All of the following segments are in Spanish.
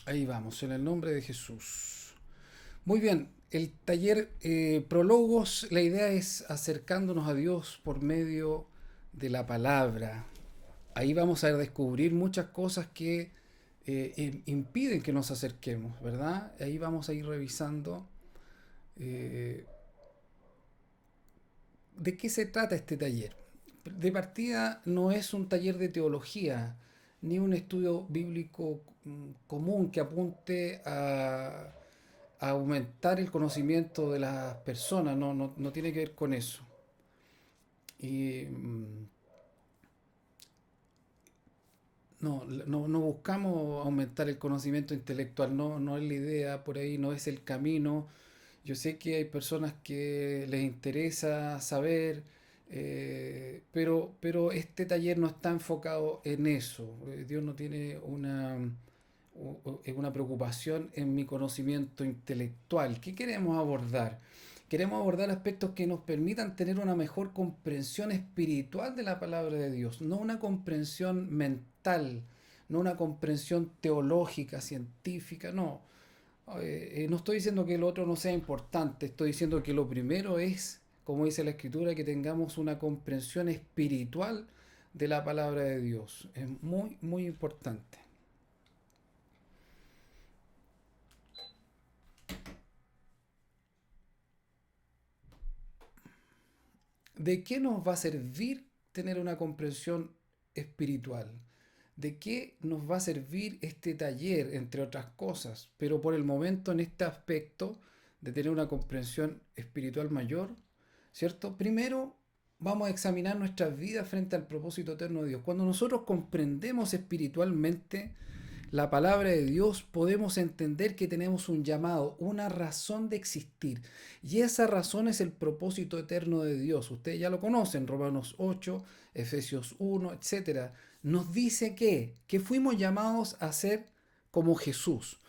Ahí vamos, en el nombre de Jesús. Muy bien, el taller Prólogos, la idea es acercándonos a Dios por medio de la palabra. Ahí vamos a descubrir muchas cosas que impiden que nos acerquemos, ¿verdad? Ahí vamos a ir revisando eh, de qué se trata este taller. De partida no es un taller de teología, ni un estudio bíblico común que apunte a aumentar el conocimiento de las personas, no tiene que ver con eso. Y no buscamos aumentar el conocimiento intelectual, no es la idea, por ahí no es el camino. Yo sé que hay personas que les interesa saber, pero este taller no está enfocado en eso. Dios no tiene una preocupación en mi conocimiento intelectual. ¿Qué queremos abordar? Queremos abordar aspectos que nos permitan tener una mejor comprensión espiritual de la palabra de Dios, no una comprensión mental, no una comprensión teológica, científica, no. No estoy diciendo que lo otro no sea importante, estoy diciendo que lo primero es, como dice la Escritura, que tengamos una comprensión espiritual de la palabra de Dios. Es muy, muy importante. ¿De qué nos va a servir tener una comprensión espiritual? ¿De qué nos va a servir este taller, entre otras cosas? Pero por el momento en este aspecto de tener una comprensión espiritual mayor, ¿cierto? Primero vamos a examinar nuestras vidas frente al propósito eterno de Dios. Cuando nosotros comprendemos espiritualmente la palabra de Dios, podemos entender que tenemos un llamado, una razón de existir. Y esa razón es el propósito eterno de Dios. Ustedes ya lo conocen, Romanos 8, Efesios 1, etcétera. Nos dice que fuimos llamados a ser como Jesús.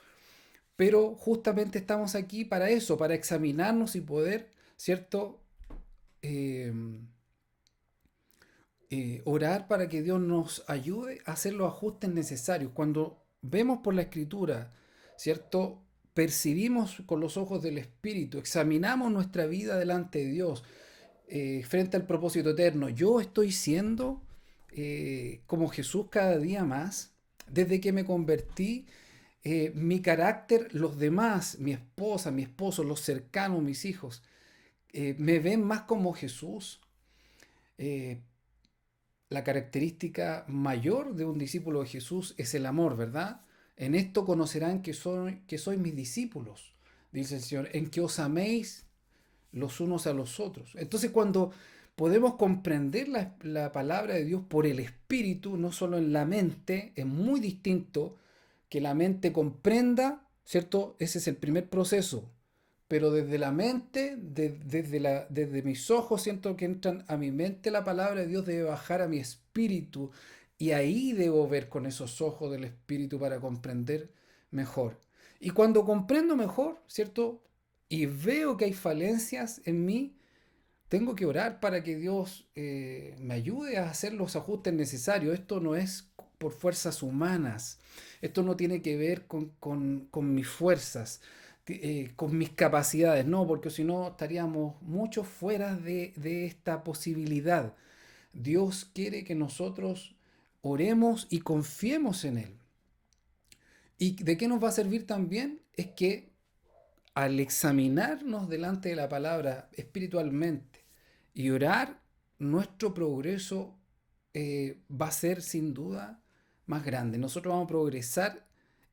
Pero justamente estamos aquí para eso, para examinarnos y poder, ¿cierto? Eh, Orar para que Dios nos ayude a hacer los ajustes necesarios. Cuando vemos por la Escritura, ¿cierto? Percibimos con los ojos del Espíritu, examinamos nuestra vida delante de Dios, frente al propósito eterno. Yo estoy siendo como Jesús cada día más. Desde que me convertí, mi carácter, los demás, mi esposa, mi esposo, los cercanos, mis hijos, me ven más como Jesús. Eh, la característica mayor de un discípulo de Jesús es el amor, ¿verdad? En esto conocerán que sois mis discípulos, dice el Señor, en que os améis los unos a los otros. Entonces, cuando podemos comprender la palabra de Dios por el Espíritu, no solo en la mente, es muy distinto que la mente comprenda, ¿cierto? Ese es el primer proceso. Pero desde la mente, desde mis ojos, siento que entran a mi mente la palabra de Dios, debe bajar a mi espíritu. Y ahí debo ver con esos ojos del espíritu para comprender mejor. Y cuando comprendo mejor, ¿cierto? Y veo que hay falencias en mí, tengo que orar para que Dios me ayude a hacer los ajustes necesarios. Esto no es por fuerzas humanas. Esto no tiene que ver con mis fuerzas, con mis capacidades. No, porque si no estaríamos mucho fuera de esta posibilidad. Dios quiere que nosotros oremos y confiemos en Él. ¿Y de qué nos va a servir también? Es que al examinarnos delante de la palabra espiritualmente y orar, nuestro progreso va a ser sin duda más grande. Nosotros vamos a progresar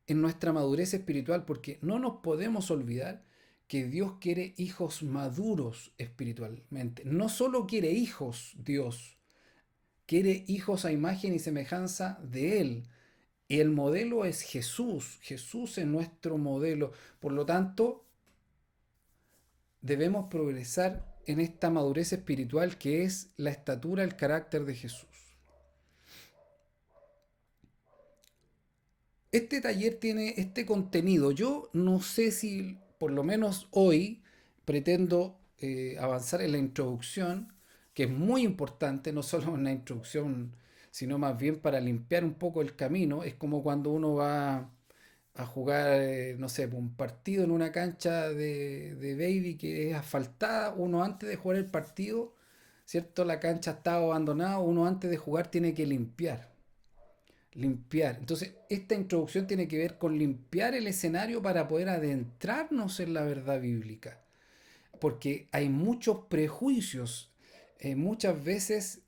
en nuestra madurez espiritual porque no nos podemos olvidar que Dios quiere hijos maduros espiritualmente. No solo quiere hijos Dios, quiere hijos a imagen y semejanza de Él. Y el modelo es Jesús. Jesús es nuestro modelo. Por lo tanto, debemos progresar en esta madurez espiritual que es la estatura, el carácter de Jesús. Este taller tiene este contenido. Yo no sé si, por lo menos hoy, pretendo avanzar en la introducción, que es muy importante, no solo en la introducción, sino más bien para limpiar un poco el camino. Es como cuando uno va a jugar, no sé, un partido en una cancha de baby que es asfaltada, uno antes de jugar el partido, ¿cierto? La cancha está abandonada, uno antes de jugar tiene que limpiar. Limpiar. Entonces, esta introducción tiene que ver con limpiar el escenario para poder adentrarnos en la verdad bíblica. Porque hay muchos prejuicios. Muchas veces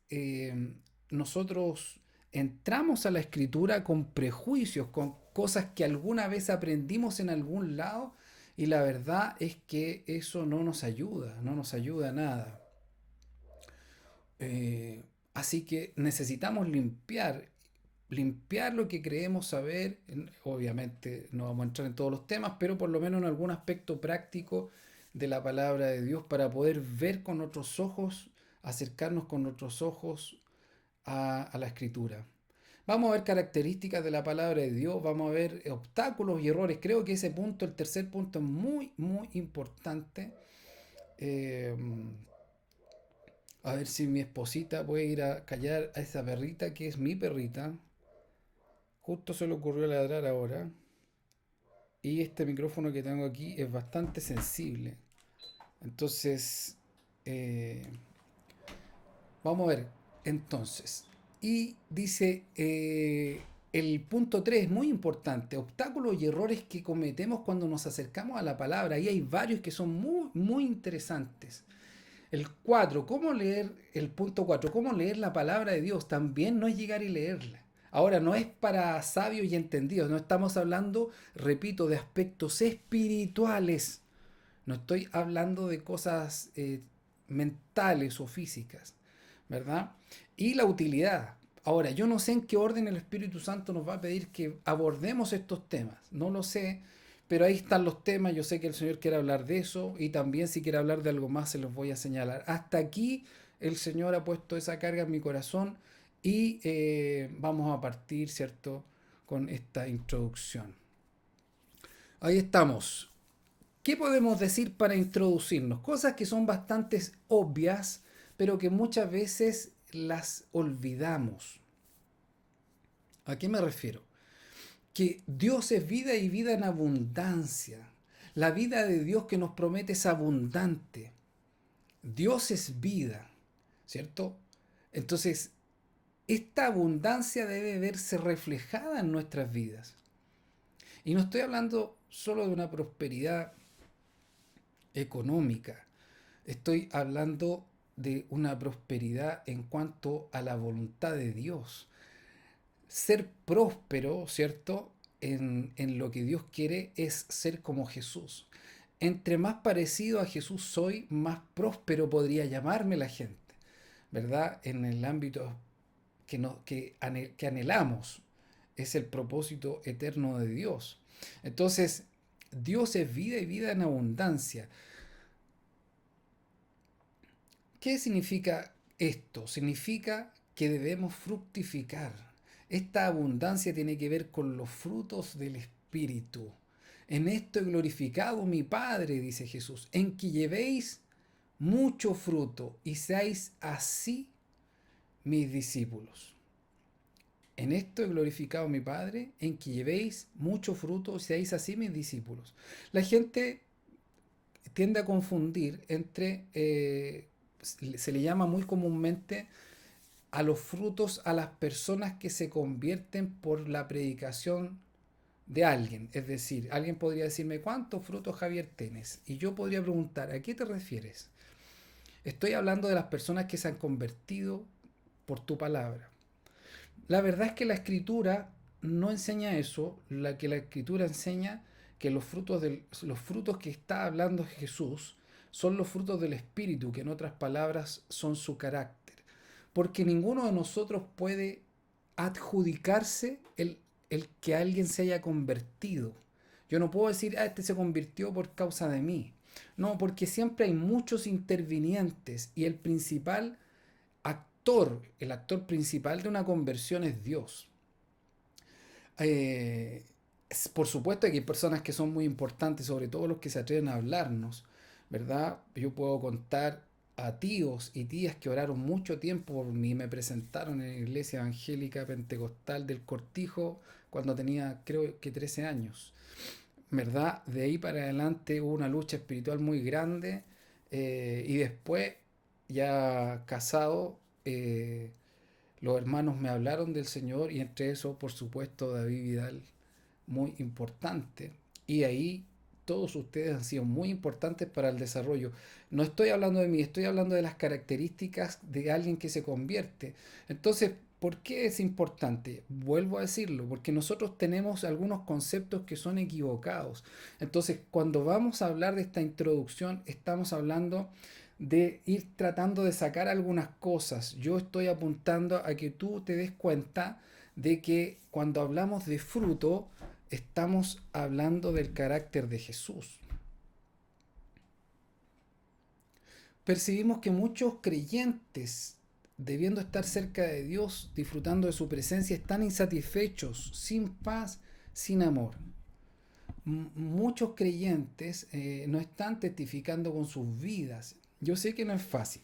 nosotros entramos a la escritura con prejuicios, con cosas que alguna vez aprendimos en algún lado y la verdad es que eso no nos ayuda, no nos ayuda a nada. Eh, Así que necesitamos limpiar lo que creemos saber. Obviamente no vamos a entrar en todos los temas, pero por lo menos en algún aspecto práctico de la palabra de Dios para poder ver con otros ojos, acercarnos con otros ojos a la escritura. Vamos a ver características de la palabra de Dios, vamos a ver obstáculos y errores. Creo que ese punto, el tercer punto, es muy, muy importante. Eh, a ver si mi esposita puede ir a callar a esa perrita que es mi perrita. Justo se le ocurrió ladrar ahora. Y este micrófono que tengo aquí es bastante sensible. Entonces, eh, vamos a ver. Entonces, y dice el punto 3 es muy importante. Obstáculos y errores que cometemos cuando nos acercamos a la palabra. Y hay varios que son muy, muy interesantes. El 4, ¿cómo leer? El punto 4, ¿cómo leer la palabra de Dios? También no es llegar y leerla. Ahora, no es para sabios y entendidos, no estamos hablando, repito, de aspectos espirituales. No estoy hablando de cosas mentales o físicas, ¿verdad? Y la utilidad. Ahora, yo no sé en qué orden el Espíritu Santo nos va a pedir que abordemos estos temas, no lo sé, pero ahí están los temas, yo sé que el Señor quiere hablar de eso y también si quiere hablar de algo más se los voy a señalar. Hasta aquí el Señor ha puesto esa carga en mi corazón y vamos a partir, ¿cierto?, con esta introducción. Ahí estamos. ¿Qué podemos decir para introducirnos? Cosas que son bastante obvias, pero que muchas veces las olvidamos. ¿A qué me refiero? Que Dios es vida y vida en abundancia. La vida de Dios que nos promete es abundante. Dios es vida, ¿cierto? Entonces, esta abundancia debe verse reflejada en nuestras vidas. Y no estoy hablando solo de una prosperidad económica, estoy hablando de una prosperidad en cuanto a la voluntad de Dios. Ser próspero, ¿cierto? En lo que Dios quiere es ser como Jesús. Entre más parecido a Jesús soy, más próspero podría llamarme la gente, ¿verdad? En el ámbito que anhelamos, es el propósito eterno de Dios. Entonces, Dios es vida y vida en abundancia. ¿Qué significa esto? Significa que debemos fructificar. Esta abundancia tiene que ver con los frutos del Espíritu. En esto he glorificado mi Padre, dice Jesús, en que llevéis mucho fruto y seáis así mis discípulos. En esto he glorificado mi Padre, en que llevéis mucho fruto y seáis así mis discípulos. La gente tiende a confundir entre, se le llama muy comúnmente a los frutos a las personas que se convierten por la predicación de alguien. Es decir, alguien podría decirme, ¿cuántos frutos Javier tienes? Y yo podría preguntar, ¿a qué te refieres? Estoy hablando de las personas que se han convertido por tu palabra. La verdad es que la escritura no enseña eso, la escritura enseña que los frutos que está hablando Jesús son los frutos del Espíritu, que en otras palabras son su carácter. Porque ninguno de nosotros puede adjudicarse el que alguien se haya convertido. Yo no puedo decir, este se convirtió por causa de mí. No, porque siempre hay muchos intervinientes y el actor principal de una conversión es Dios. Eh, por supuesto que hay personas que son muy importantes, sobre todo los que se atreven a hablarnos, ¿verdad? Yo puedo contar a tíos y tías que oraron mucho tiempo por mí, me presentaron en la iglesia evangélica pentecostal del Cortijo cuando tenía creo que 13 años, ¿verdad? De ahí para adelante hubo una lucha espiritual muy grande y después, ya casado, los hermanos me hablaron del Señor y entre eso, por supuesto, David Vidal, muy importante. Y ahí todos ustedes han sido muy importantes para el desarrollo. No estoy hablando de mí, estoy hablando de las características de alguien que se convierte. Entonces, ¿por qué es importante? Vuelvo a decirlo, porque nosotros tenemos algunos conceptos que son equivocados. Entonces, cuando vamos a hablar de esta introducción, estamos hablando de ir tratando de sacar algunas cosas. Yo estoy apuntando a que tú te des cuenta de que cuando hablamos de fruto, estamos hablando del carácter de Jesús. Percibimos que muchos creyentes, debiendo estar cerca de Dios, disfrutando de su presencia, están insatisfechos, sin paz, sin amor. Muchos creyentes no están testificando con sus vidas. Yo sé que no es fácil,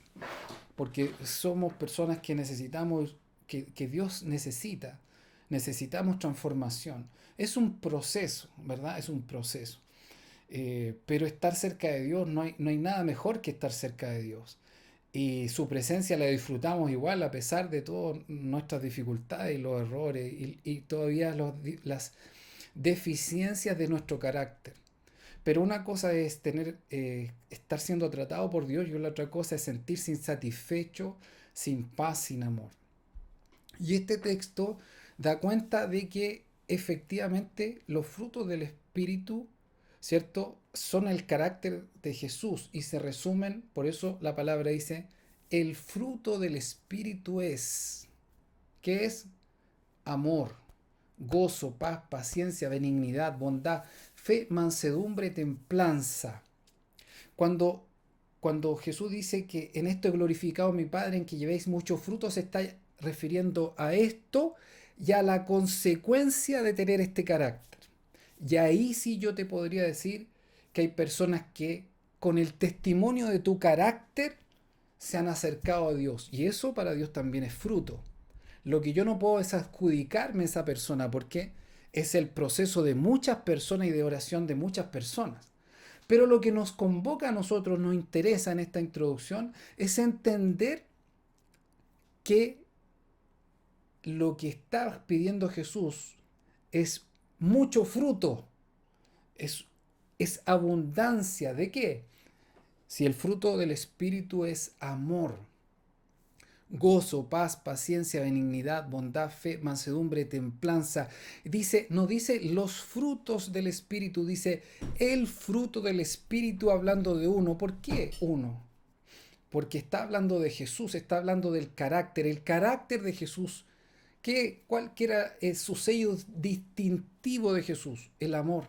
porque somos personas que necesitamos, que Dios necesita, necesitamos transformación. Es un proceso, ¿verdad? Es un proceso. Pero estar cerca de Dios, no hay nada mejor que estar cerca de Dios. Y su presencia la disfrutamos igual a pesar de todas nuestras dificultades y los errores y todavía las deficiencias de nuestro carácter. Pero una cosa es estar siendo tratado por Dios y la otra cosa es sentirse insatisfecho, sin paz, sin amor. Y este texto da cuenta de que efectivamente los frutos del Espíritu, ¿cierto?, son el carácter de Jesús y se resumen, por eso la palabra dice, el fruto del Espíritu es, ¿qué es? Amor, gozo, paz, paciencia, benignidad, bondad, fe, mansedumbre, templanza. Cuando, cuando Jesús dice que en esto he glorificado a mi Padre, en que llevéis muchos frutos, se está refiriendo a esto y a la consecuencia de tener este carácter. Y ahí sí yo te podría decir que hay personas que con el testimonio de tu carácter se han acercado a Dios. Y eso para Dios también es fruto. Lo que yo no puedo es adjudicarme a esa persona porque es el proceso de muchas personas y de oración de muchas personas. Pero lo que nos convoca a nosotros, nos interesa en esta introducción, es entender que lo que está pidiendo Jesús es mucho fruto, es, es abundancia. ¿De qué? Si el fruto del Espíritu es amor, gozo, paz, paciencia, benignidad, bondad, fe, mansedumbre, templanza. Dice, no dice los frutos del Espíritu, dice el fruto del Espíritu hablando de uno. ¿Por qué uno? Porque está hablando de Jesús, está hablando del carácter, el carácter de Jesús. ¿Cuál era su sello distintivo de Jesús? El amor,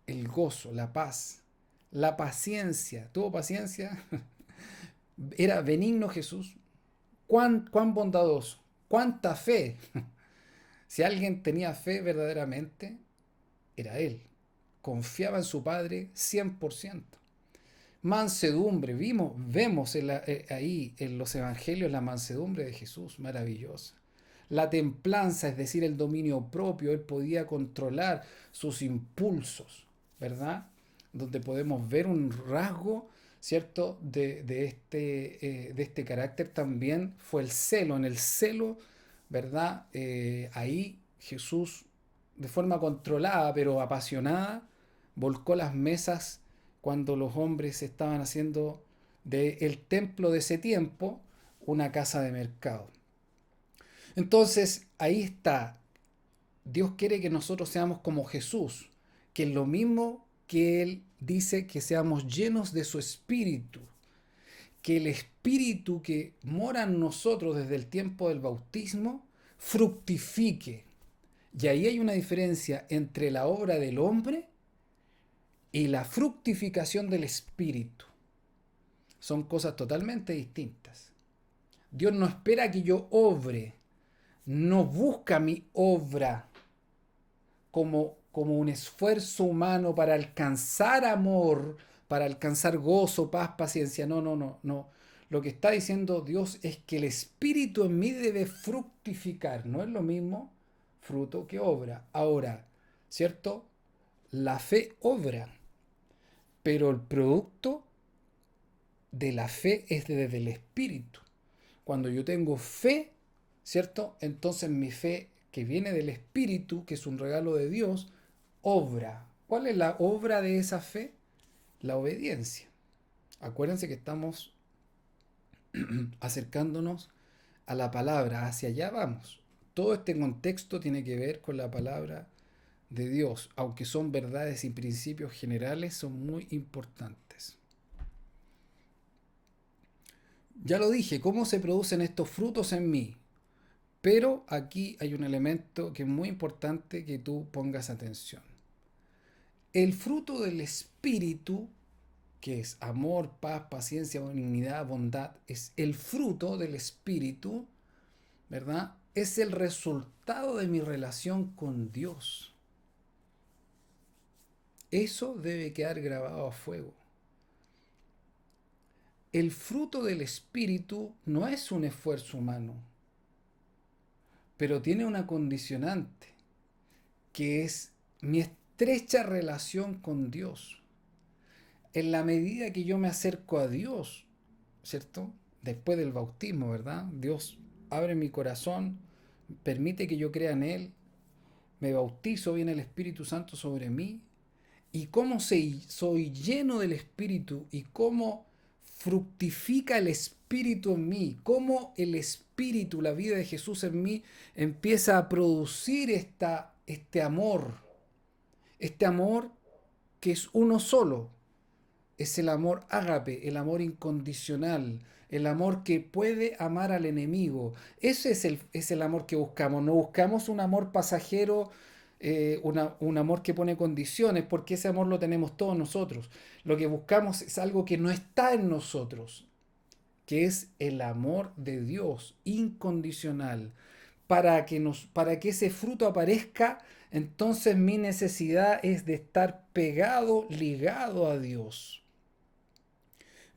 el gozo, la paz, la paciencia. ¿Tuvo paciencia? Era benigno Jesús. ¿Cuán bondadoso? ¿Cuánta fe? Si alguien tenía fe verdaderamente, era él. Confiaba en su Padre 100%. Mansedumbre, vemos ahí en los evangelios la mansedumbre de Jesús, maravillosa. La templanza, es decir, el dominio propio, él podía controlar sus impulsos, ¿verdad? Donde podemos ver un rasgo, ¿cierto?, de este carácter también fue el celo. En el celo, ¿verdad? Ahí Jesús, de forma controlada pero apasionada, volcó las mesas cuando los hombres estaban haciendo del templo de ese tiempo una casa de mercado. Entonces, ahí está. Dios quiere que nosotros seamos como Jesús, que es lo mismo que Él dice, que seamos llenos de su Espíritu, que el Espíritu que mora en nosotros desde el tiempo del bautismo fructifique. Y ahí hay una diferencia entre la obra del hombre y la fructificación del Espíritu. Son cosas totalmente distintas. Dios no espera que yo obre, no busca mi obra como un esfuerzo humano para alcanzar amor, para alcanzar gozo, paz, paciencia. No. Lo que está diciendo Dios es que el Espíritu en mí debe fructificar. No es lo mismo fruto que obra. Ahora, ¿cierto? La fe obra, pero el producto de la fe es desde el Espíritu. Cuando yo tengo fe, ¿cierto? Entonces mi fe que viene del Espíritu, que es un regalo de Dios, obra. ¿Cuál es la obra de esa fe? La obediencia. Acuérdense que estamos acercándonos a la palabra, hacia allá vamos. Todo este contexto tiene que ver con la palabra de Dios, aunque son verdades y principios generales, son muy importantes. Ya lo dije, ¿cómo se producen estos frutos en mí? Pero aquí hay un elemento que es muy importante que tú pongas atención. El fruto del Espíritu, que es amor, paz, paciencia, benignidad, bondad, es el fruto del Espíritu, ¿verdad? Es el resultado de mi relación con Dios. Eso debe quedar grabado a fuego. El fruto del Espíritu no es un esfuerzo humano, pero tiene una condicionante, que es mi estrecha relación con Dios. En la medida que yo me acerco a Dios, ¿cierto? Después del bautismo, ¿verdad? Dios abre mi corazón, permite que yo crea en Él, me bautizo, viene el Espíritu Santo sobre mí, y cómo soy lleno del Espíritu y cómo fructifica el Espíritu en mí, cómo el Espíritu, la vida de Jesús en mí, empieza a producir este amor que es uno solo, es el amor ágape, el amor incondicional, el amor que puede amar al enemigo. Ese es el amor que buscamos. No buscamos un amor pasajero, un amor que pone condiciones, porque ese amor lo tenemos todos nosotros. Lo que buscamos es algo que no está en nosotros, que es el amor de Dios incondicional. Para que ese fruto aparezca, entonces mi necesidad es de estar pegado, ligado a Dios.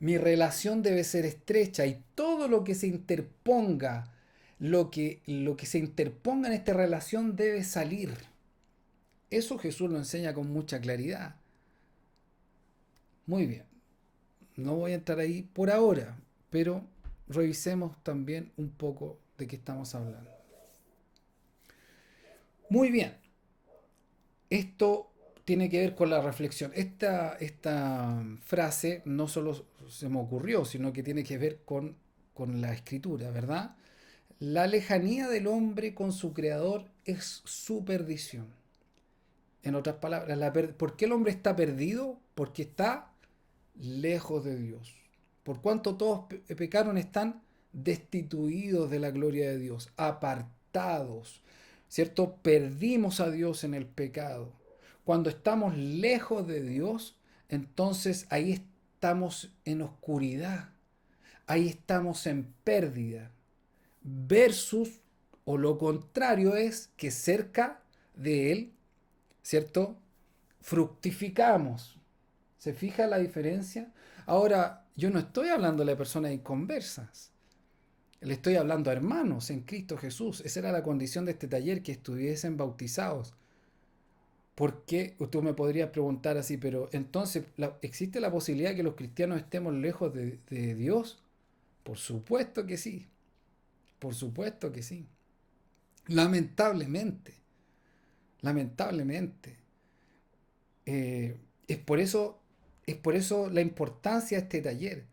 Mi relación debe ser estrecha y todo lo que se interponga, lo que se interponga en esta relación debe salir. Eso Jesús lo enseña con mucha claridad. Muy bien, no voy a entrar ahí por ahora, pero revisemos también un poco de qué estamos hablando. Muy bien, esto tiene que ver con la reflexión. Esta frase no solo se me ocurrió, sino que tiene que ver con la escritura, ¿verdad? La lejanía del hombre con su creador es su perdición. En otras palabras, ¿por qué el hombre está perdido? Porque está lejos de Dios. Por cuanto todos pecaron, están destituidos de la gloria de Dios, apartados, ¿cierto? Perdimos a Dios en el pecado. Cuando estamos lejos de Dios, entonces ahí estamos en oscuridad, ahí estamos en pérdida. Versus, o lo contrario es que cerca de Él, ¿cierto? Fructificamos. ¿Se fija la diferencia? Ahora, yo no estoy hablando de personas inconversas. Le estoy hablando a hermanos en Cristo Jesús. Esa era la condición de este taller, que estuviesen bautizados. ¿Por qué? Tú me podrías preguntar así, pero entonces, ¿existe la posibilidad de que los cristianos estemos lejos de Dios? Por supuesto que sí. Por supuesto que sí. Lamentablemente. Lamentablemente. Eh, es por eso, es por eso la importancia de este taller,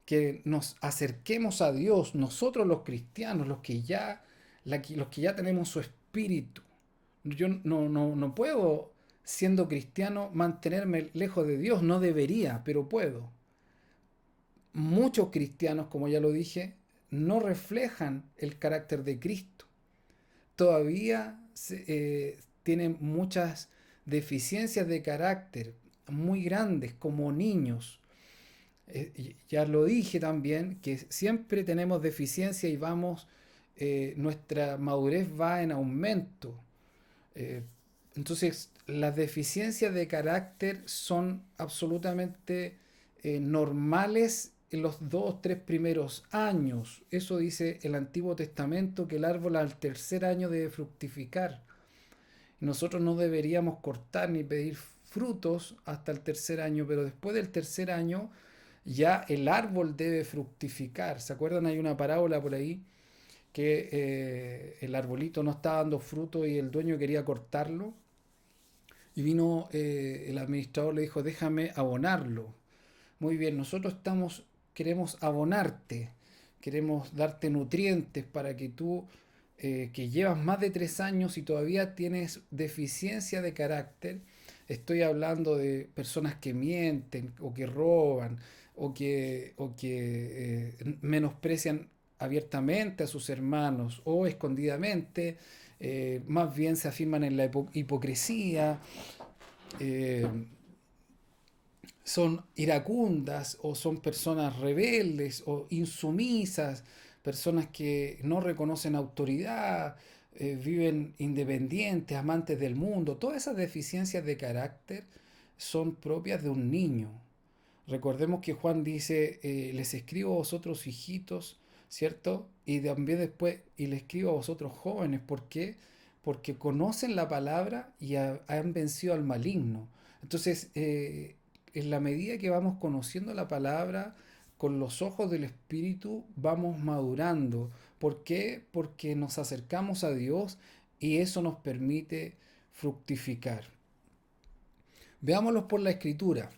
que nos acerquemos a Dios, nosotros los cristianos, los que ya tenemos su espíritu. Yo no puedo, siendo cristiano, mantenerme lejos de Dios, no debería, pero puedo. Muchos cristianos, como ya lo dije, no reflejan el carácter de Cristo. Todavía tienen muchas deficiencias de carácter muy grandes como niños. Ya lo dije también, que siempre tenemos deficiencia y nuestra madurez va en aumento. Eh, entonces, las deficiencias de carácter son absolutamente normales en los 2 o 3 primeros años. Eso dice el Antiguo Testamento, que el árbol al tercer año debe fructificar. Nosotros no deberíamos cortar ni pedir frutos hasta el tercer año, pero después del tercer año ya el árbol debe fructificar. ¿Se acuerdan? Hay una parábola por ahí que el arbolito no está dando fruto y el dueño quería cortarlo. Y vino el administrador, le dijo, déjame abonarlo. Muy bien, queremos abonarte, queremos darte nutrientes para que tú, que llevas más de 3 años y todavía tienes deficiencia de carácter, estoy hablando de personas que mienten o que roban o que menosprecian abiertamente a sus hermanos o escondidamente, más bien se afirman en la hipocresía, eh, son iracundas o son personas rebeldes o insumisas, personas que no reconocen autoridad, viven independientes, amantes del mundo. Todas esas deficiencias de carácter son propias de un niño. Recordemos que Juan dice, les escribo a vosotros hijitos, ¿cierto? Y también después, y les escribo a vosotros jóvenes. ¿Por qué? Porque conocen la palabra y han vencido al maligno. Entonces, en la medida que vamos conociendo la palabra, con los ojos del Espíritu, vamos madurando. ¿Por qué? Porque nos acercamos a Dios y eso nos permite fructificar. Veámoslos por la Escritura.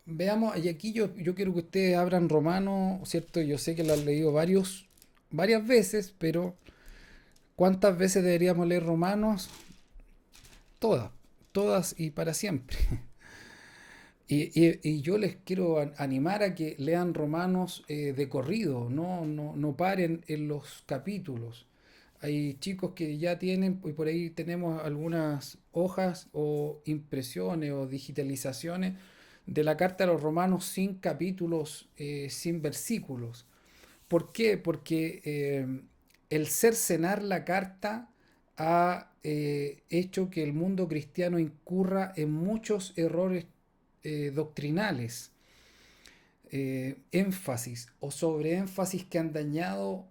Veamos, y aquí yo quiero que ustedes abran Romanos, ¿cierto? Yo sé que lo han leído varias veces, pero ¿cuántas veces deberíamos leer Romanos? Todas, todas y para siempre. Y yo les quiero animar a que lean Romanos de corrido, no paren en los capítulos. Hay chicos que ya tienen, y por ahí tenemos algunas hojas o impresiones o digitalizaciones de la carta a los romanos sin capítulos, sin versículos. ¿Por qué? Porque el cercenar la carta ha hecho que el mundo cristiano incurra en muchos errores doctrinales, énfasis o sobreénfasis que han dañado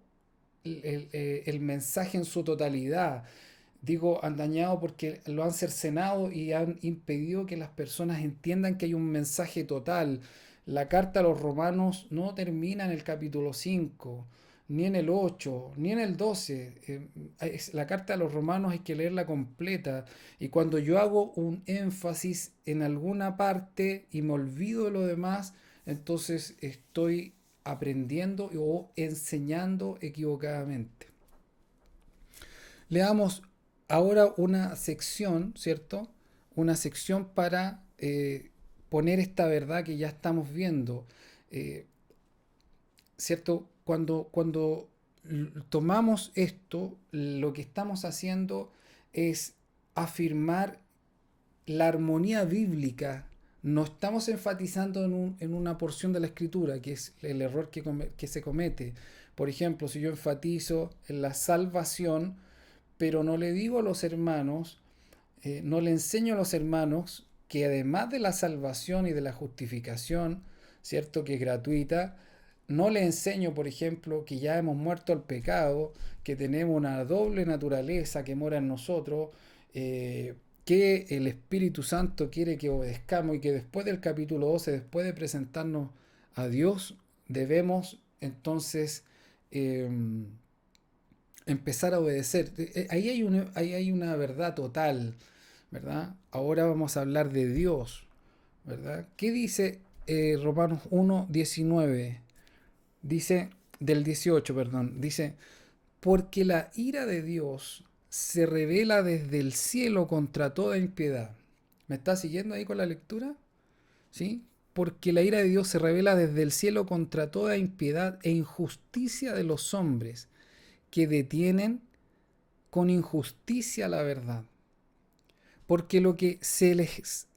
el mensaje en su totalidad. Digo, han dañado porque lo han cercenado y han impedido que las personas entiendan que hay un mensaje total. La carta a los romanos no termina en el capítulo 5 ni en el 8 ni en el 12. La carta a los romanos hay que leerla completa. Y cuando yo hago un énfasis en alguna parte y me olvido de lo demás, entonces estoy aprendiendo o enseñando equivocadamente. Leamos ahora una sección, ¿cierto? Una sección para poner esta verdad que ya estamos viendo, eh, ¿cierto? Cuando tomamos esto, lo que estamos haciendo es afirmar la armonía bíblica. No estamos enfatizando en una porción de la escritura, que es el error que se comete. Por ejemplo, si yo enfatizo en la salvación, pero no le digo a los hermanos, no le enseño a los hermanos que además de la salvación y de la justificación, ¿cierto? Que es gratuita, no le enseño, por ejemplo, que ya hemos muerto al pecado, que tenemos una doble naturaleza que mora en nosotros, que el Espíritu Santo quiere que obedezcamos y que después del capítulo 12, después de presentarnos a Dios, debemos entonces eh, empezar a obedecer. Ahí hay una verdad total, ¿verdad? Ahora vamos a hablar de Dios, ¿verdad? ¿Qué dice Romanos 1:19? Dice, del 18, perdón, dice, porque la ira de Dios se revela desde el cielo contra toda impiedad. ¿Me está siguiendo ahí con la lectura? ¿Sí? Porque la ira de Dios se revela desde el cielo contra toda impiedad e injusticia de los hombres que detienen con injusticia la verdad. Porque lo que se les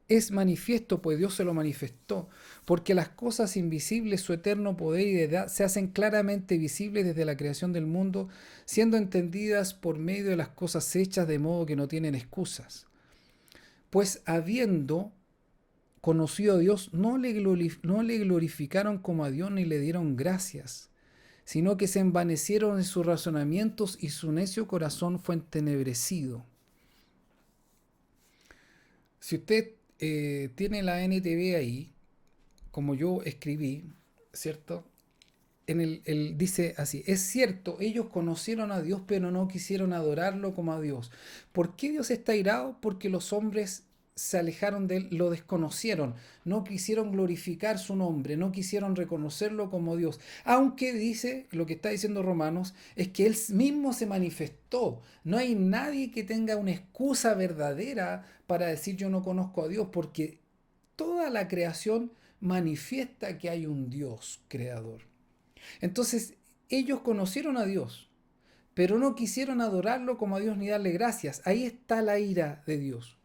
es manifiesto, pues Dios se lo manifestó, porque las cosas invisibles, su eterno poder y deidad, se hacen claramente visibles desde la creación del mundo, siendo entendidas por medio de las cosas hechas, de modo que no tienen excusas. Pues habiendo conocido a Dios, no le glorificaron como a Dios ni le dieron gracias, sino que se envanecieron en sus razonamientos y su necio corazón fue entenebrecido. Si usted tiene la NTV ahí, como yo escribí, ¿cierto? Dice así, es cierto, ellos conocieron a Dios, pero no quisieron adorarlo como a Dios. ¿Por qué Dios está airado? Porque los hombres se alejaron de él, lo desconocieron, no quisieron glorificar su nombre, no quisieron reconocerlo como Dios. Aunque dice, lo que está diciendo Romanos, es que él mismo se manifestó. No hay nadie que tenga una excusa verdadera para decir yo no conozco a Dios, porque toda la creación manifiesta que hay un Dios creador. Entonces, ellos conocieron a Dios, pero no quisieron adorarlo como a Dios ni darle gracias. Ahí está la ira de Dios,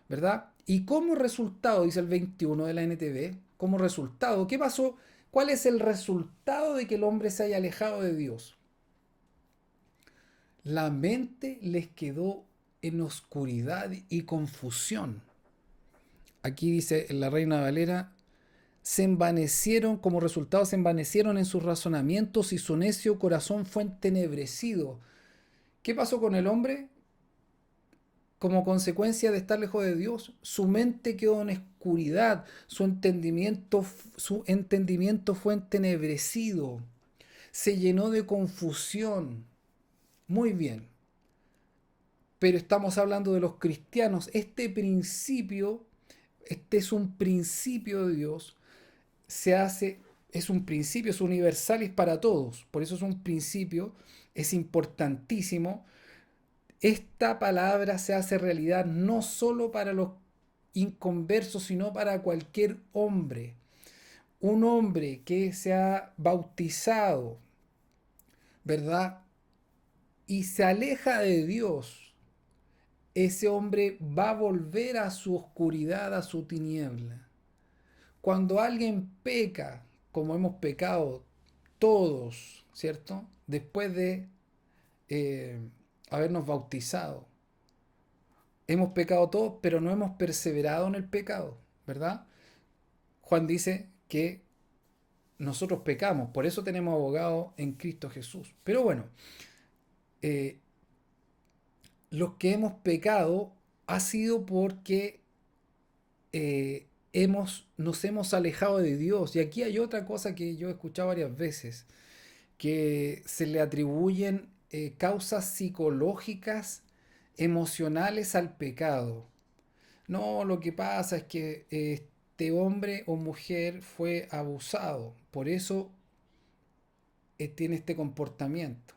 ¿verdad? Y como resultado, dice el 21 de la NTV, como resultado, ¿qué pasó? ¿Cuál es el resultado de que el hombre se haya alejado de Dios? La mente les quedó en oscuridad y confusión. Aquí dice en la Reina Valera, se envanecieron, como resultado se envanecieron en sus razonamientos y su necio corazón fue entenebrecido. ¿Qué pasó con el hombre? Como consecuencia de estar lejos de Dios, su mente quedó en oscuridad, su entendimiento fue entenebrecido, se llenó de confusión. Muy bien, pero estamos hablando de los cristianos. Este es un principio de Dios, es un principio, es universal y es para todos. Por eso es un principio, es importantísimo. Esta palabra se hace realidad no solo para los inconversos, sino para cualquier hombre. Un hombre que se ha bautizado, ¿verdad? Y se aleja de Dios, ese hombre va a volver a su oscuridad, a su tiniebla. Cuando alguien peca, como hemos pecado todos, ¿cierto? Después de eh, habernos bautizado. Hemos pecado todos, pero no hemos perseverado en el pecado, ¿verdad? Juan dice que nosotros pecamos, por eso tenemos abogado en Cristo Jesús. Pero bueno, eh, los que hemos pecado ha sido porque nos hemos alejado de Dios. Y aquí hay otra cosa que yo he escuchado varias veces, que se le atribuyen causas psicológicas, emocionales al pecado. No, lo que pasa es que este hombre o mujer fue abusado, por eso tiene este comportamiento.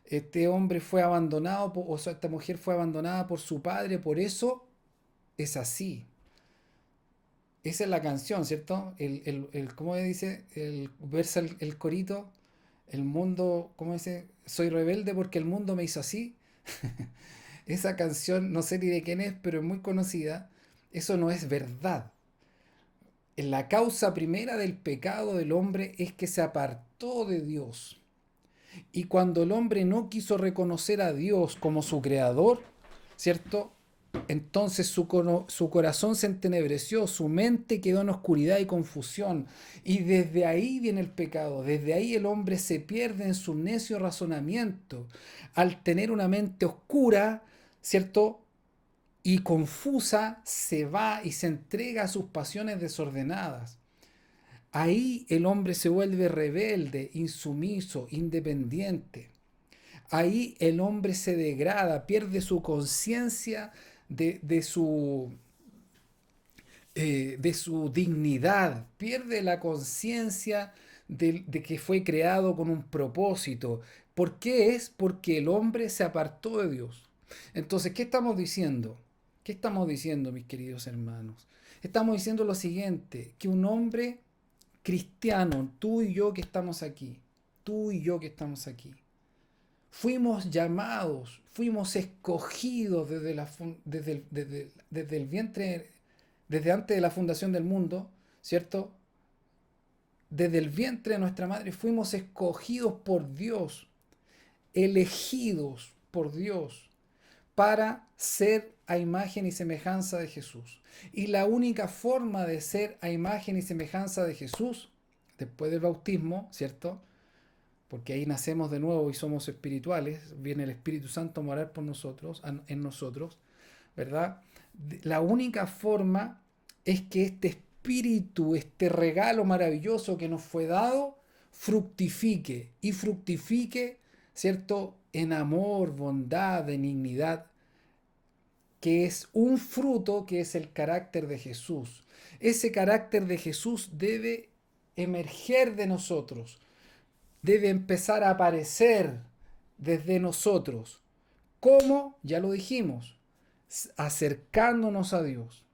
Este hombre fue abandonado, o sea, esta mujer fue abandonada por su padre, por eso es así. Esa es la canción, ¿cierto? ¿Cómo dice? Versa el corito, el mundo, ¿cómo dice? Soy rebelde porque el mundo me hizo así. Esa canción, no sé ni de quién es, pero es muy conocida. Eso no es verdad. La causa primera del pecado del hombre es que se apartó de Dios. Y cuando el hombre no quiso reconocer a Dios como su creador, ¿cierto? Entonces su corazón se entenebreció, su mente quedó en oscuridad y confusión. Y desde ahí viene el pecado, desde ahí el hombre se pierde en su necio razonamiento. Al tener una mente oscura, ¿cierto? Y confusa, se va y se entrega a sus pasiones desordenadas. Ahí el hombre se vuelve rebelde, insumiso, independiente. Ahí el hombre se degrada, pierde su conciencia de su dignidad, pierde la conciencia de que fue creado con un propósito. ¿Por qué es? Porque el hombre se apartó de Dios. Entonces, ¿qué estamos diciendo? ¿Qué estamos diciendo, mis queridos hermanos? Estamos diciendo lo siguiente, que un hombre cristiano, tú y yo que estamos aquí, tú y yo que estamos aquí, fuimos llamados, fuimos escogidos desde el vientre, desde antes de la fundación del mundo, ¿cierto? Desde el vientre de nuestra madre fuimos escogidos por Dios, elegidos por Dios para ser a imagen y semejanza de Jesús. Y la única forma de ser a imagen y semejanza de Jesús, después del bautismo, ¿cierto? Porque ahí nacemos de nuevo y somos espirituales, viene el Espíritu Santo a morar por nosotros, en nosotros, ¿verdad? La única forma es que este espíritu, este regalo maravilloso que nos fue dado, fructifique y fructifique, ¿cierto? En amor, bondad, benignidad, que es un fruto que es el carácter de Jesús. Ese carácter de Jesús debe emerger de nosotros, debe empezar a aparecer desde nosotros. ¿Cómo? Ya lo dijimos, acercándonos a Dios.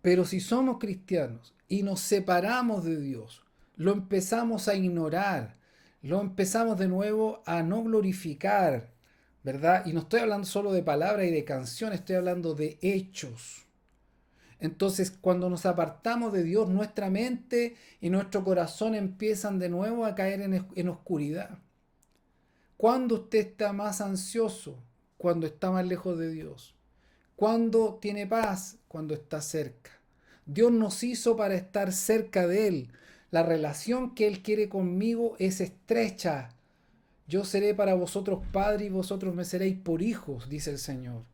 Pero si somos cristianos y nos separamos de Dios, lo empezamos a ignorar, lo empezamos de nuevo a no glorificar, ¿verdad? Y no estoy hablando solo de palabras y de canciones, estoy hablando de hechos. Entonces, cuando nos apartamos de Dios, nuestra mente y nuestro corazón empiezan de nuevo a caer en oscuridad. ¿Cuándo usted está más ansioso? Cuando está más lejos de Dios. ¿Cuándo tiene paz? Cuando está cerca. Dios nos hizo para estar cerca de Él. La relación que Él quiere conmigo es estrecha. Yo seré para vosotros padre y vosotros me seréis por hijos, dice el Señor.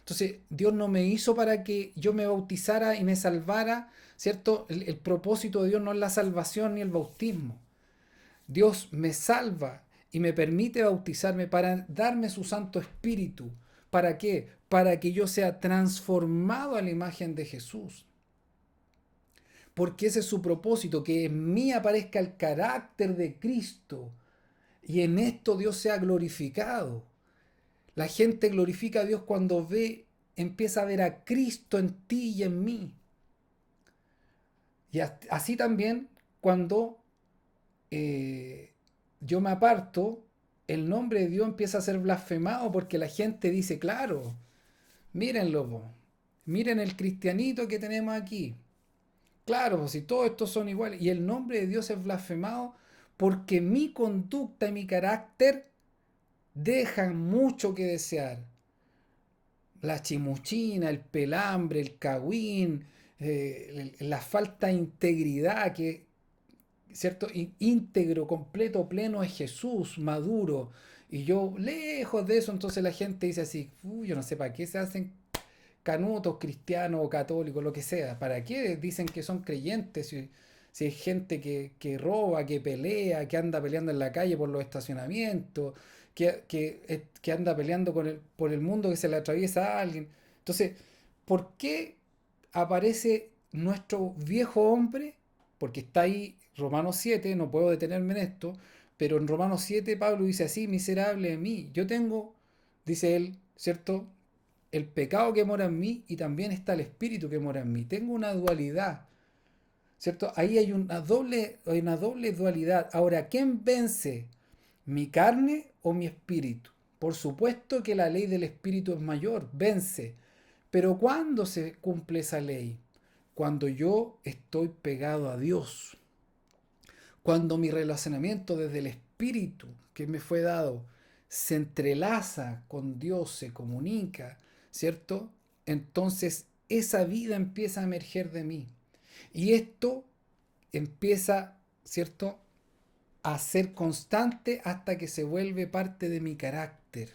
Entonces, Dios no me hizo para que yo me bautizara y me salvara, ¿cierto? El propósito de Dios no es la salvación ni el bautismo. Dios me salva y me permite bautizarme para darme su Santo Espíritu. ¿Para qué? Para que yo sea transformado a la imagen de Jesús. Porque ese es su propósito, que en mí aparezca el carácter de Cristo y en esto Dios sea glorificado. La gente glorifica a Dios cuando empieza a ver a Cristo en ti y en mí. Y así también cuando yo me aparto, el nombre de Dios empieza a ser blasfemado porque la gente dice, claro, mírenlo, po, miren el cristianito que tenemos aquí. Claro, pues, si todos estos son iguales. Y el nombre de Dios es blasfemado porque mi conducta y mi carácter dejan mucho que desear. La chimuchina, el pelambre, el cagüín, la falta de integridad, que, ¿cierto? Íntegro, completo, pleno es Jesús, maduro. Y yo, lejos de eso, entonces la gente dice así, yo no sé para qué se hacen canutos, cristianos o católicos, lo que sea. ¿Para qué dicen que son creyentes si hay gente que roba, que pelea, que anda peleando en la calle por los estacionamientos, que anda peleando por el mundo que se le atraviesa a alguien? Entonces, ¿por qué aparece nuestro viejo hombre? Porque está ahí Romanos 7, no puedo detenerme en esto, pero en Romanos 7 Pablo dice así, miserable de mí, yo tengo, dice él, ¿cierto? El pecado que mora en mí y también está el espíritu que mora en mí. Tengo una dualidad, ¿cierto? Ahí hay una doble dualidad. Ahora, ¿quién vence? ¿Mi carne o mi espíritu? Por supuesto que la ley del espíritu es mayor, vence. Pero ¿cuándo se cumple esa ley? Cuando yo estoy pegado a Dios. Cuando mi relacionamiento desde el espíritu que me fue dado se entrelaza con Dios, se comunica, ¿cierto? Entonces esa vida empieza a emerger de mí. Y esto empieza, ¿cierto?, a ser constante hasta que se vuelve parte de mi carácter.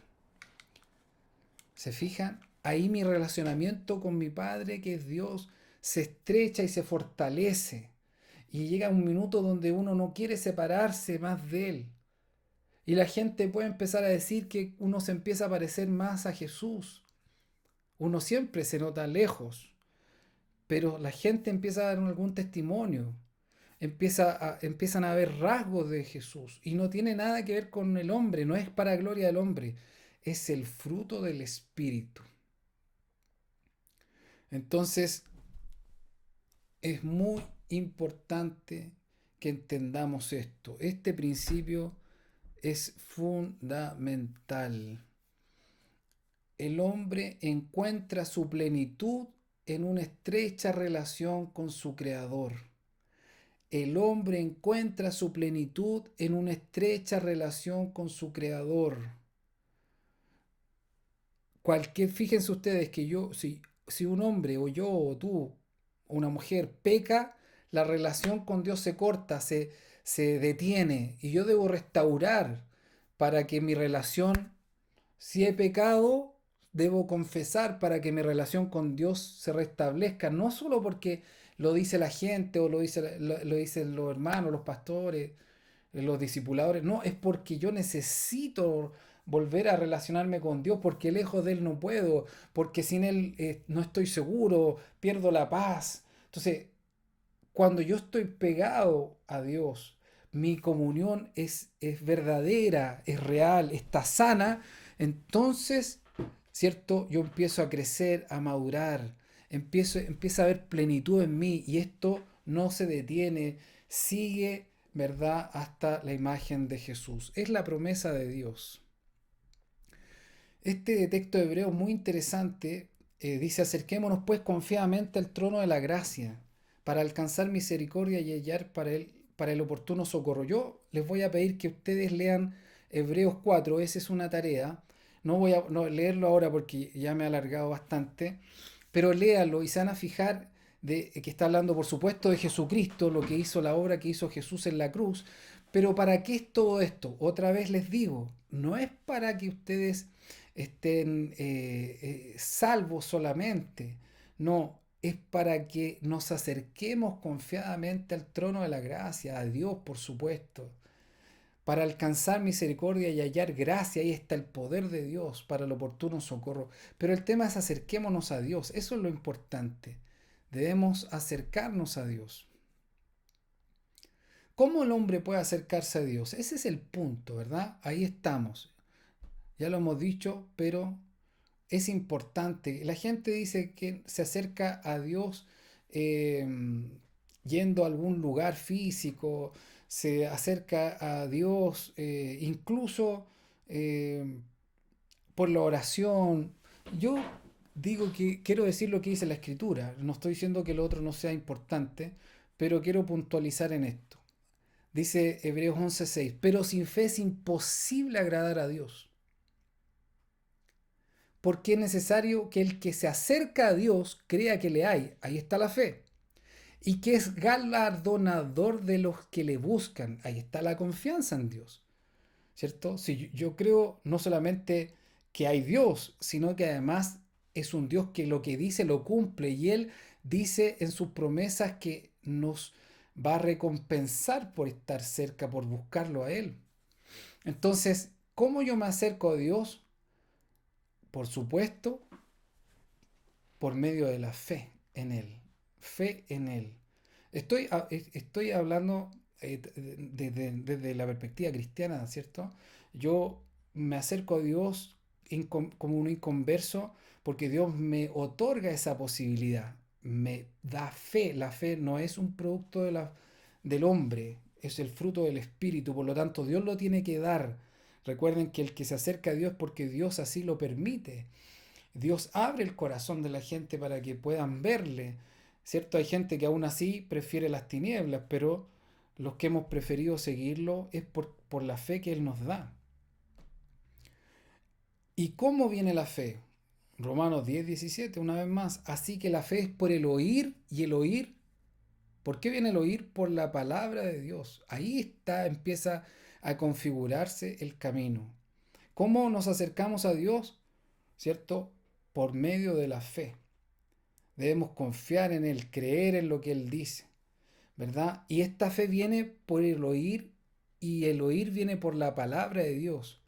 ¿Se fijan? Ahí mi relacionamiento con mi Padre, que es Dios, se estrecha y se fortalece. Y llega un minuto donde uno no quiere separarse más de Él. Y la gente puede empezar a decir que uno se empieza a parecer más a Jesús. Uno siempre se nota lejos, pero la gente empieza a dar algún testimonio. Empiezan a haber rasgos de Jesús. Y no tiene nada que ver con el hombre, no es para gloria del hombre. Es el fruto del Espíritu. Entonces, es muy importante que entendamos esto. Este principio es fundamental. El hombre encuentra su plenitud en una estrecha relación con su Creador. El hombre encuentra su plenitud en una estrecha relación con su Creador. Fíjense ustedes que si un hombre o yo o tú o una mujer peca, la relación con Dios se corta, se detiene y yo debo restaurar para que mi relación, si he pecado, debo confesar para que mi relación con Dios se restablezca, no solo porque lo dice la gente o lo dicen los hermanos, los pastores, los discipuladores, no, es porque yo necesito volver a relacionarme con Dios, porque lejos de Él no puedo, porque sin Él no estoy seguro, pierdo la paz. Entonces, cuando yo estoy pegado a Dios, mi comunión es verdadera, es real, está sana, entonces, ¿cierto? Yo empiezo a crecer, a madurar, empieza a haber plenitud en mí y esto no se detiene, sigue, ¿verdad? Hasta la imagen de Jesús. Es la promesa de Dios. Este texto hebreo muy interesante dice, acerquémonos pues confiadamente al trono de la gracia para alcanzar misericordia y hallar para el oportuno socorro. Yo les voy a pedir que ustedes lean Hebreos 4, esa es una tarea. No voy a leerlo ahora porque ya me he alargado bastante, pero léalo y se van a fijar de que está hablando, por supuesto, de Jesucristo, lo que hizo, la obra que hizo Jesús en la cruz. Pero ¿para qué es todo esto? Otra vez les digo, no es para que ustedes estén salvos solamente. No, es para que nos acerquemos confiadamente al trono de la gracia, a Dios, por supuesto, para alcanzar misericordia y hallar gracia. Ahí está el poder de Dios para el oportuno socorro. Pero el tema es acerquémonos a Dios. Eso es lo importante. Debemos acercarnos a Dios. ¿Cómo el hombre puede acercarse a Dios? Ese es el punto, ¿verdad? Ahí estamos. Ya lo hemos dicho, pero es importante. La gente dice que se acerca a Dios eh, yendo a algún lugar físico, se acerca a Dios incluso eh, por la oración. Yo digo que quiero decir lo que dice la Escritura. No estoy diciendo que lo otro no sea importante, pero quiero puntualizar en esto. Dice Hebreos 11:6, pero sin fe es imposible agradar a Dios, porque es necesario que el que se acerca a Dios crea que le hay, ahí está la fe, y que es galardonador de los que le buscan, ahí está la confianza en Dios, ¿cierto? Si yo creo no solamente que hay Dios, sino que además es un Dios que lo que dice lo cumple y Él dice en sus promesas que nos va a recompensar por estar cerca, por buscarlo a Él. Entonces, ¿cómo yo me acerco a Dios? Por supuesto, por medio de la fe en Él. Fe en Él. Estoy hablando desde la perspectiva cristiana, ¿cierto? Yo me acerco a Dios como un inconverso porque Dios me otorga esa posibilidad, me da fe. La fe no es un producto del hombre, es el fruto del Espíritu, por lo tanto Dios lo tiene que dar. Recuerden que el que se acerca a Dios porque Dios así lo permite. Dios abre el corazón de la gente para que puedan verle. ¿Cierto? Hay gente que aún así prefiere las tinieblas, pero los que hemos preferido seguirlo es por la fe que Él nos da. ¿Y cómo viene la fe? Romanos 10:17, una vez más. Así que la fe es por el oír y el oír. ¿Por qué viene el oír? Por la palabra de Dios. Ahí está, empieza a configurarse el camino. ¿Cómo nos acercamos a Dios? ¿Cierto? Por medio de la fe. Debemos confiar en Él, creer en lo que Él dice, ¿verdad? Y esta fe viene por el oír y el oír viene por la palabra de Dios.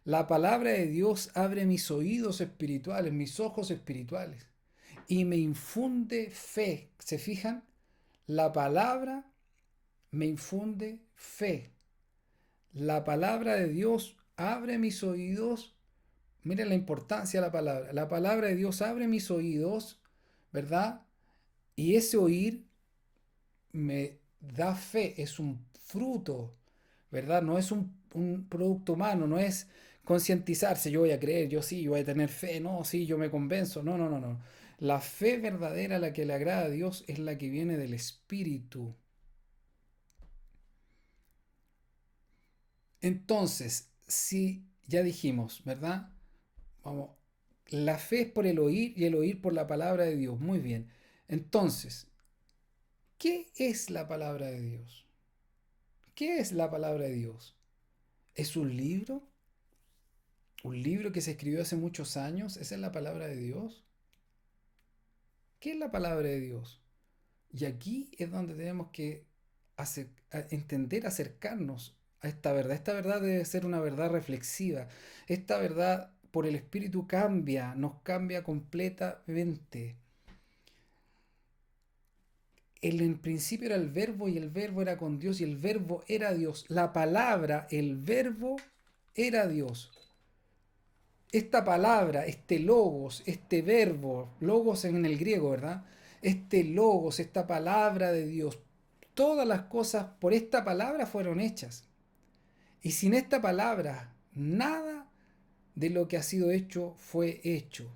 La palabra de Dios abre mis oídos espirituales, mis ojos espirituales y me infunde fe. ¿Se fijan? La palabra me infunde fe. La palabra de Dios abre mis oídos. Miren la importancia de la palabra. La palabra de Dios abre mis oídos, ¿verdad? Y ese oír me da fe, es un fruto, ¿verdad? No es un producto humano, no es concientizarse, yo voy a creer, yo sí, yo voy a tener fe, no, sí, yo me convenzo, no, no, no, no. La fe verdadera, la que le agrada a Dios, es la que viene del Espíritu. Entonces, si ya dijimos, ¿verdad? Vamos, la fe es por el oír y el oír por la palabra de Dios. Muy bien. Entonces, ¿qué es la palabra de Dios? ¿Qué es la palabra de Dios? ¿Es un libro? Un libro que se escribió hace muchos años, ¿esa es la palabra de Dios? ¿Qué es la palabra de Dios? Y aquí es donde tenemos que entender, acercarnos a esta verdad. Esta verdad debe ser una verdad reflexiva. Esta verdad por el Espíritu cambia, nos cambia completamente. En el principio era el verbo y el verbo era con Dios y el verbo era Dios. La palabra, el verbo, era Dios. Esta palabra, este logos, este verbo, logos en el griego, ¿verdad? Este logos, esta palabra de Dios, todas las cosas por esta palabra fueron hechas. Y sin esta palabra, nada de lo que ha sido hecho fue hecho.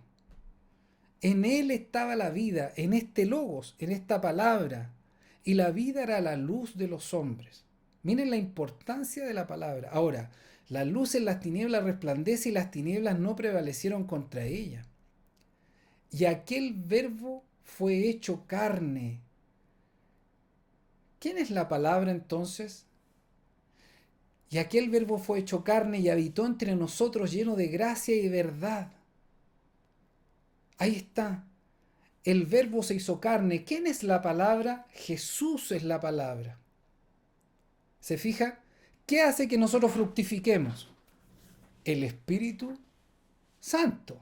En él estaba la vida, en este logos, en esta palabra. Y la vida era la luz de los hombres. Miren la importancia de la palabra. Ahora, la luz en las tinieblas resplandece y las tinieblas no prevalecieron contra ella. Y aquel verbo fue hecho carne. ¿Quién es la palabra entonces? Y aquel verbo fue hecho carne y habitó entre nosotros lleno de gracia y verdad. Ahí está. El verbo se hizo carne. ¿Quién es la palabra? Jesús es la palabra. ¿Se fija? ¿Qué hace que nosotros fructifiquemos? El Espíritu Santo.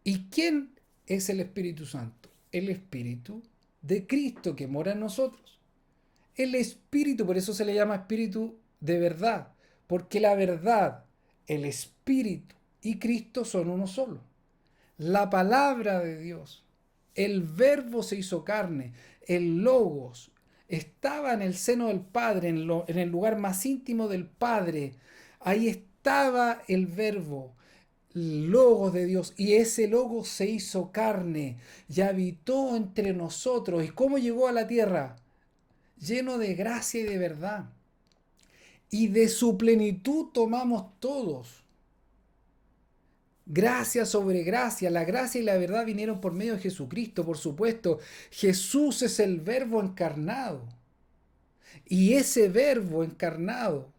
¿Y quién es el Espíritu Santo? El Espíritu de Cristo que mora en nosotros. El Espíritu, por eso se le llama Espíritu de verdad, porque la verdad, el Espíritu y Cristo son uno solo. La palabra de Dios, el Verbo se hizo carne, el Logos, estaba en el seno del Padre, en el lugar más íntimo del Padre. Ahí estaba el Verbo, el Logos de Dios, y ese Logos se hizo carne y habitó entre nosotros. ¿Y cómo llegó a la tierra? Lleno de gracia y de verdad. Y de su plenitud tomamos todos. Gracia sobre gracia. La gracia y la verdad vinieron por medio de Jesucristo, por supuesto. Jesús es el Verbo encarnado. Y ese Verbo encarnado,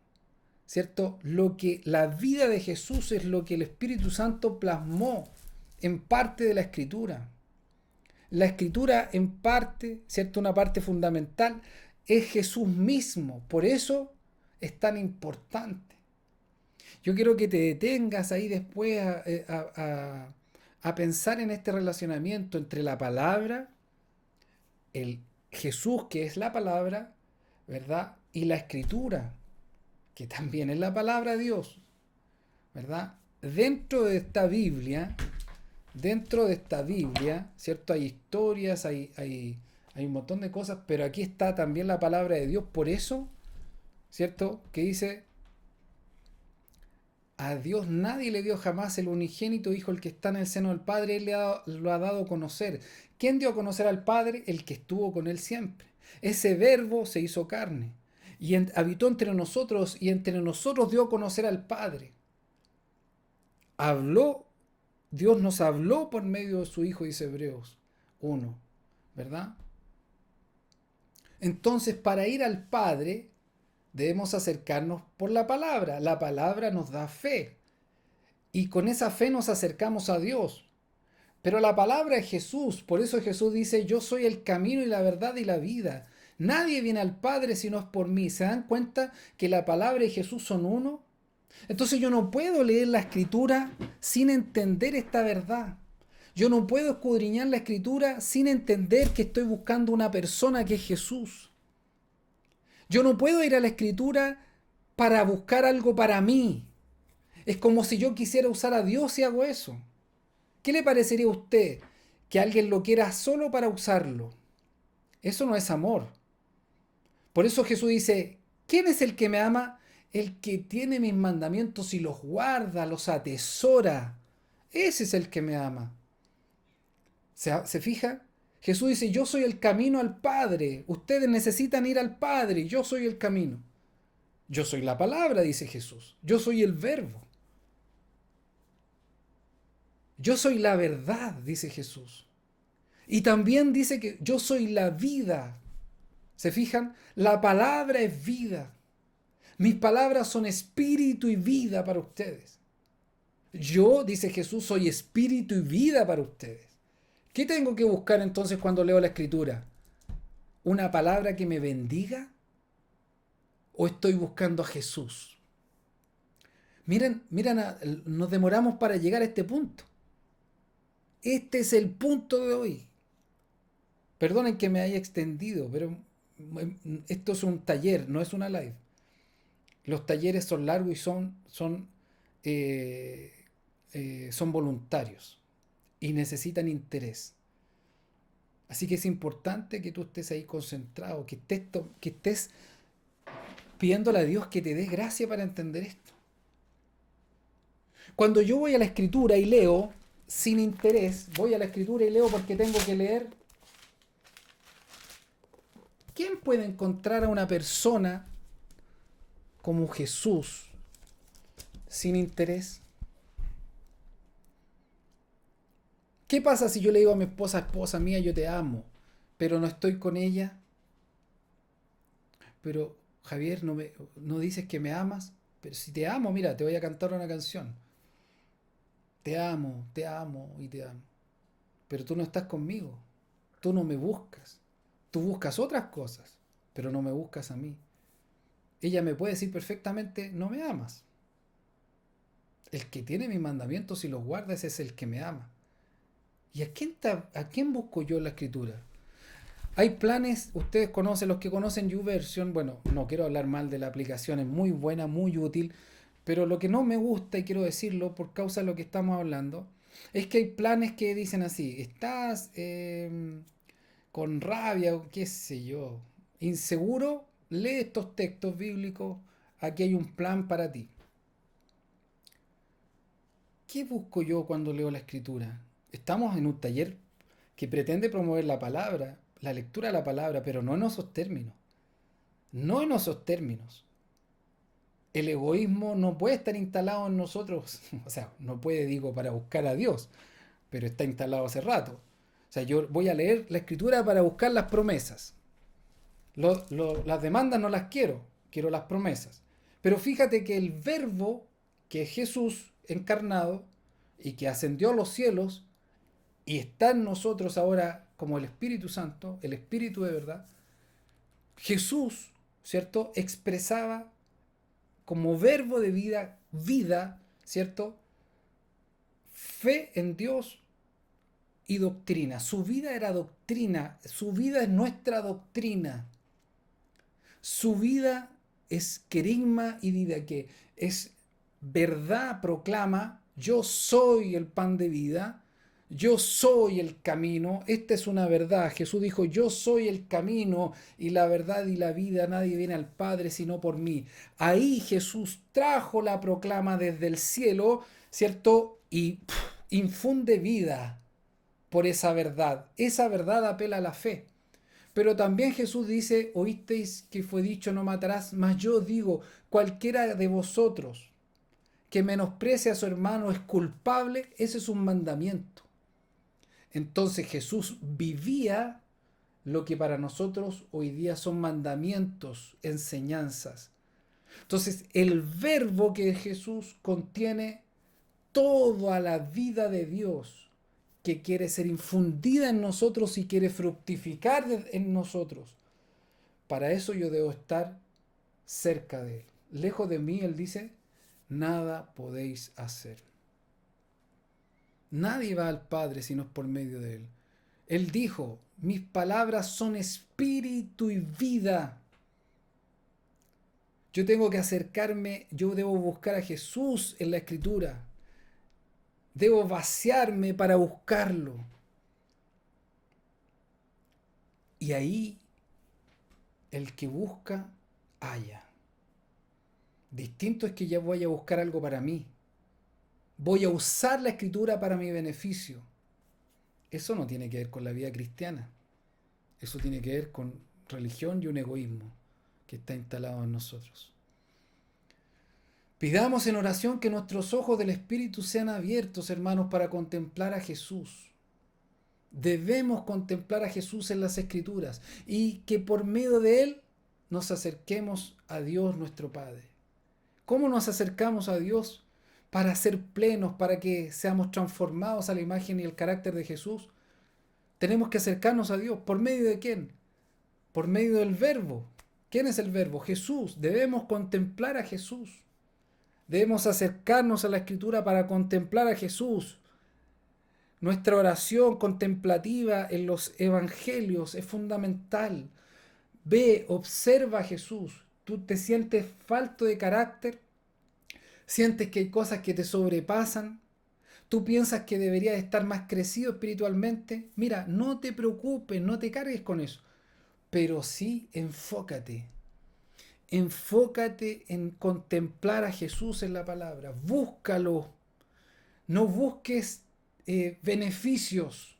¿cierto? La vida de Jesús es lo que el Espíritu Santo plasmó en parte de la Escritura. La Escritura en parte, ¿cierto? Una parte fundamental es Jesús mismo. Por eso es tan importante. Yo quiero que te detengas ahí después a pensar en este relacionamiento entre la palabra, el Jesús que es la palabra, ¿verdad? Y la Escritura, que también es la palabra de Dios, ¿verdad? Dentro de esta Biblia, ¿cierto? Hay historias, hay un montón de cosas, pero aquí está también la palabra de Dios. Por eso, ¿cierto? Que dice, a Dios nadie le dio jamás el unigénito Hijo, el que está en el seno del Padre, Él lo ha dado a conocer. ¿Quién dio a conocer al Padre? El que estuvo con Él siempre. Ese Verbo se hizo carne y habitó entre nosotros y entre nosotros dio a conocer al Padre. Dios nos habló por medio de su Hijo, dice Hebreos 1, ¿verdad? Entonces, para ir al Padre, debemos acercarnos por la palabra. La palabra nos da fe. Y con esa fe nos acercamos a Dios. Pero la palabra es Jesús. Por eso Jesús dice, yo soy el camino y la verdad y la vida. Nadie viene al Padre si no es por mí. ¿Se dan cuenta que la palabra y Jesús son uno? Entonces yo no puedo leer la Escritura sin entender esta verdad. Yo no puedo escudriñar la Escritura sin entender que estoy buscando una persona que es Jesús. Yo no puedo ir a la Escritura para buscar algo para mí. Es como si yo quisiera usar a Dios y hago eso. ¿Qué le parecería a usted que alguien lo quiera solo para usarlo? Eso no es amor. Por eso Jesús dice, ¿quién es el que me ama? El que tiene mis mandamientos y los guarda, los atesora. Ese es el que me ama. ¿Se fija? Jesús dice, yo soy el camino al Padre. Ustedes necesitan ir al Padre. Yo soy el camino. Yo soy la palabra, dice Jesús. Yo soy el verbo. Yo soy la verdad, dice Jesús. Y también dice que yo soy la vida. ¿Se fijan? La palabra es vida. Mis palabras son espíritu y vida para ustedes. Yo, dice Jesús, soy espíritu y vida para ustedes. ¿Qué tengo que buscar entonces cuando leo la Escritura? ¿Una palabra que me bendiga? ¿O estoy buscando a Jesús? Miren, nos demoramos para llegar a este punto. Este es el punto de hoy. Perdonen que me haya extendido, pero esto es un taller, no es una live. Los talleres son largos y eh, son voluntarios y necesitan interés. Así que es importante que tú estés ahí concentrado, que estés pidiéndole a Dios que te dé gracia para entender esto. Cuando yo voy a la escritura y leo sin interés, voy a la escritura y leo porque tengo que leer. ¿Quién puede encontrar a una persona como Jesús sin interés? ¿Qué pasa si yo le digo a mi esposa, esposa mía, yo te amo, pero no estoy con ella? Pero Javier, no dices que me amas, pero si te amo, mira, te voy a cantar una canción. Te amo y te amo. Pero tú no estás conmigo. Tú no me buscas. Tú buscas otras cosas, pero no me buscas a mí. Ella me puede decir perfectamente, no me amas. El que tiene mis mandamientos y los guarda, ese es el que me ama. ¿Y a quién busco yo en la escritura? Hay planes, ustedes conocen, los que conocen YouVersion, bueno, no quiero hablar mal de la aplicación, es muy buena, muy útil, pero lo que no me gusta, y quiero decirlo por causa de lo que estamos hablando, es que hay planes que dicen así, estás con rabia, o qué sé yo, inseguro, lee estos textos bíblicos, aquí hay un plan para ti. ¿Qué busco yo cuando leo la escritura? Estamos en un taller que pretende promover la palabra, la lectura de la palabra, pero no en esos términos. No en esos términos. El egoísmo no puede estar instalado en nosotros, o sea, no puede, digo, para buscar a Dios, pero está instalado hace rato. O sea, yo voy a leer la escritura para buscar las promesas. Las demandas no las quiero las promesas. Pero fíjate que el verbo, que es Jesús encarnado y que ascendió a los cielos y está en nosotros ahora como el Espíritu Santo, el Espíritu de verdad, Jesús, ¿cierto? Expresaba como verbo de vida, ¿cierto? Fe en Dios y doctrina. Su vida era doctrina, su vida es nuestra doctrina. Su vida es querigma y vida, que es verdad, proclama, yo soy el pan de vida, yo soy el camino, esta es una verdad. Jesús dijo, yo soy el camino y la verdad y la vida, nadie viene al Padre sino por mí. Ahí Jesús trajo la proclama desde el cielo, ¿cierto? Y infunde vida por esa verdad. Esa verdad apela a la fe. Pero también Jesús dice, oísteis que fue dicho no matarás, mas yo digo, cualquiera de vosotros que menosprecie a su hermano es culpable, ese es un mandamiento. Entonces Jesús vivía lo que para nosotros hoy día son mandamientos, enseñanzas. Entonces el verbo que Jesús contiene toda la vida de Dios que quiere ser infundida en nosotros y quiere fructificar en nosotros. Para eso yo debo estar cerca de Él. Lejos de mí, Él dice, nada podéis hacer. Nadie va al Padre si no es por medio de Él. Él dijo, mis palabras son espíritu y vida. Yo tengo que acercarme, yo debo buscar a Jesús en la Escritura. Debo vaciarme para buscarlo. Y ahí el que busca, halla. Distinto es que ya voy a buscar algo para mí. Voy a usar la escritura para mi beneficio. Eso no tiene que ver con la vida cristiana. Eso tiene que ver con religión y un egoísmo que está instalado en nosotros. Pidamos en oración que nuestros ojos del Espíritu sean abiertos, hermanos, para contemplar a Jesús. Debemos contemplar a Jesús en las Escrituras y que por medio de Él nos acerquemos a Dios nuestro Padre. ¿Cómo nos acercamos a Dios? para ser plenos, para que seamos transformados a la imagen y el carácter de Jesús, tenemos que acercarnos a Dios. ¿Por medio de quién? Por medio del Verbo. ¿Quién es el Verbo? Jesús. Debemos contemplar a Jesús. Debemos acercarnos a la Escritura para contemplar a Jesús. Nuestra oración contemplativa en los evangelios es fundamental. Ve, observa a Jesús. Tú te sientes falto de carácter, sientes que hay cosas que te sobrepasan, tú piensas que deberías estar más crecido espiritualmente. Mira, no te preocupes, no te cargues con eso, pero sí enfócate. Enfócate en contemplar a Jesús en la palabra. Búscalo. No busques beneficios.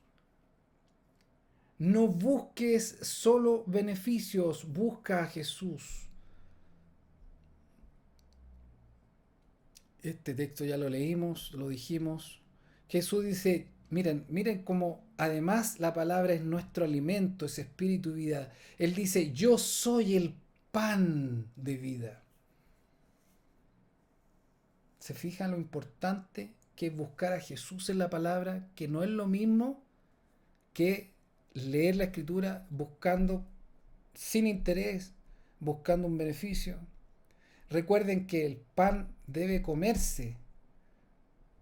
No busques solo beneficios. Busca a Jesús. Este texto ya lo leímos, lo dijimos. Jesús dice, miren cómo además la palabra es nuestro alimento, es espíritu y vida. Él dice, yo soy el pan de vida. ¿Se fijan lo importante que es buscar a Jesús en la palabra? Que no es lo mismo que leer la escritura buscando sin interés, buscando un beneficio. Recuerden que el pan debe comerse.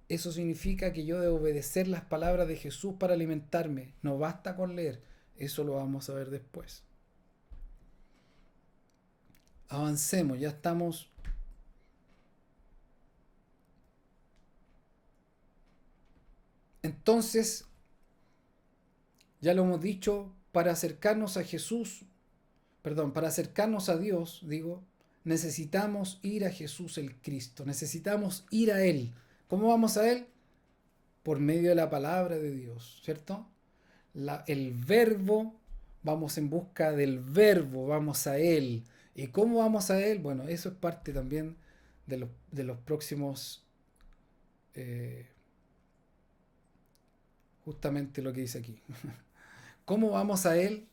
Eso significa que yo debo obedecer las palabras de Jesús para alimentarme. No basta con leer. Eso lo vamos a ver después. Avancemos, ya estamos. Entonces, ya lo hemos dicho, para acercarnos a Jesús, para acercarnos a Dios, digo, necesitamos ir a Jesús el Cristo, necesitamos ir a Él. ¿Cómo vamos a Él? Por medio de la palabra de Dios, ¿cierto? El verbo, vamos en busca del verbo, vamos a Él. ¿Y cómo vamos a Él? Bueno, eso es parte también de los próximos, eh, justamente lo que dice aquí. ¿Cómo vamos a Él?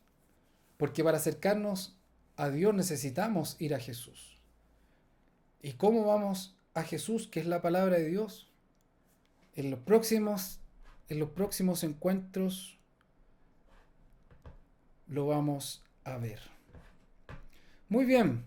Porque para acercarnos a Dios necesitamos ir a Jesús. ¿Y cómo vamos a Jesús, que es la palabra de Dios? En los próximos encuentros lo vamos a ver. Muy bien.